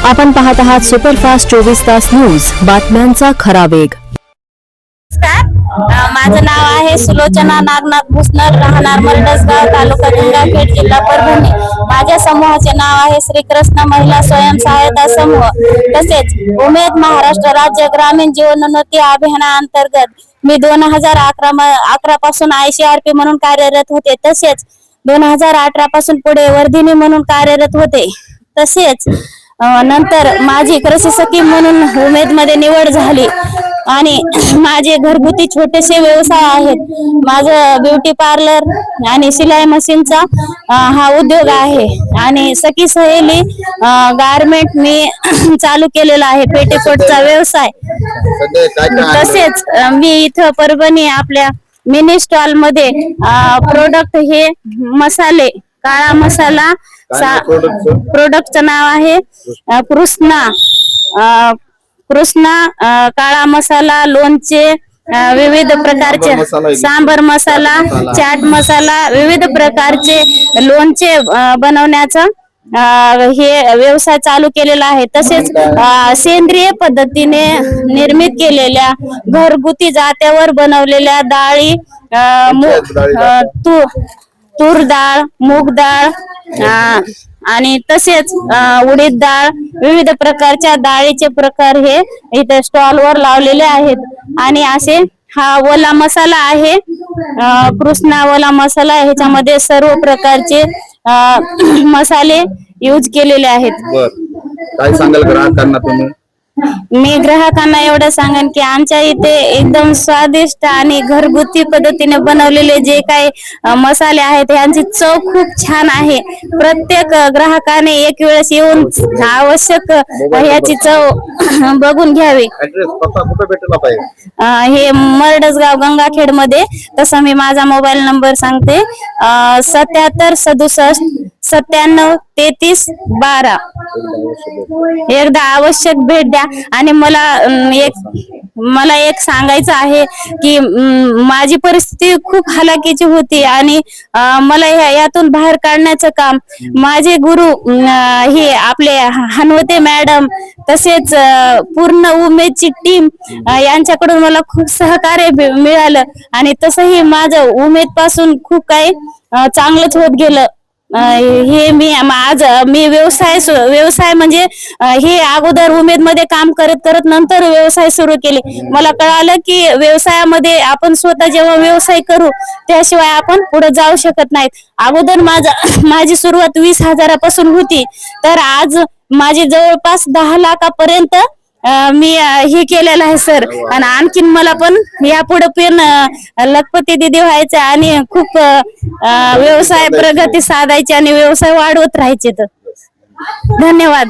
आपण पाहत आहात सुपरफास्ट 24 तास न्यूज, बातम्यांचा खरा वेग। माझं नाव आहे सुलोचना नागनाथ भुसनर, राहणार मरडसगाव, तालुका गंगाखेड, जिल्हा परभणी। माझ्या समूहाचे नाव आहे श्रीकृष्ण महिला स्वयंसहायता समूह। तसेच उमेद महाराष्ट्र राज्य ग्रामीण जीवनोन्नती अभियानाअंतर्गत मी 2011 पासून ICRP म्हणून कार्यरत होते। तसेच 2018 पासून पुढे वर्धिनी म्हणून कार्यरत होते। तसेच नंतर माझी कृषी सखी म्हणून उमेद मध्ये निवड झाली आणि माझे घरगुती छोटेसे व्यवसाय आहेत। माझं ब्युटी पार्लर आणि सिलाई मशीनचा हा उद्योग आहे आणि सखी सहेली गारमेंट मी चालू केलेला आहे, पेटीकोटचा व्यवसाय। तसेच मी इथं परभणी आपल्या मिनी स्टॉल मध्ये प्रोडक्ट हे मसाले, काळा मसाला, प्रोडक्टचं नाव आहे कृष्णा काळा मसाला, लोणचे, विविध प्रकारचे सांबर मसाला, चाट मसाला, विविध प्रकारचे लोणचे बनवण्याचा हे व्यवसाय चालू केलेला आहे। तसेच सेंद्रिय पद्धतीने निर्मित केलेल्या घरगुती जात्यावर बनवलेल्या डाळी, तूर डाळ, मूग डाळ आणि तसेच उडीद डाळ, विविध प्रकारच्या डाळीचे प्रकार हे इथे स्टॉल वर लावलेले आहेत। आणि असे हा ओला मसाला आहे, कृष्णा ओला मसाला, ह्याच्यामध्ये सर्व प्रकारचे मसाले यूज केलेले आहेत। काय सांगाल ग्राहकांना तुम्ही? मी ग्राहकांना एवढं सांगेन की आमच्या इथे एकदम स्वादिष्ट आणि घरगुती पद्धतीने बनवलेले जे काही मसाले आहेत यांची चव खूप छान आहे। प्रत्येक ग्राहकाने एक वेळेस येऊन आवश्यक याची चव बघून घ्यावी। हे मरडसगाव गंगाखेड मध्ये। तसं मी माझा मोबाईल नंबर सांगते, 77 67 97 33 12। एकदा आवश्यक भेट द्या। आणि मला एक सांगायचं आहे की माझी परिस्थिती खूप हलाखीची होती आणि मला यातून बाहेर काढण्याचं काम माझे गुरु हे आपले हनवते मॅडम, तसेच पूर्ण उमेदची टीम यांच्याकडून मला खूप सहकार्य मिळालं आणि तसंही माझं उमेद पासून खूप काही चांगलंच होत गेलं। हे मी व्यवसाय म्हणजे हे अगोदर उमेद मध्ये काम करत करत नंतर व्यवसाय सुरू केले। मला कळालं की व्यवसायामध्ये आपण स्वतः जेव्हा व्यवसाय करू त्याशिवाय आपण पुढे जाऊ शकत नाहीत। अगोदर माझी सुरुवात 20,000 होती, तर आज माझी जवळपास 10 लाखापर्यंत मी हे केलेलं आहे सर। आणि आणखीन मला पण यापुढे पण लखपती दीदी व्हायचे आणि खूप व्यवसाय प्रगती साधायची आणि व्यवसाय वाढवत राहायचे। तर धन्यवाद।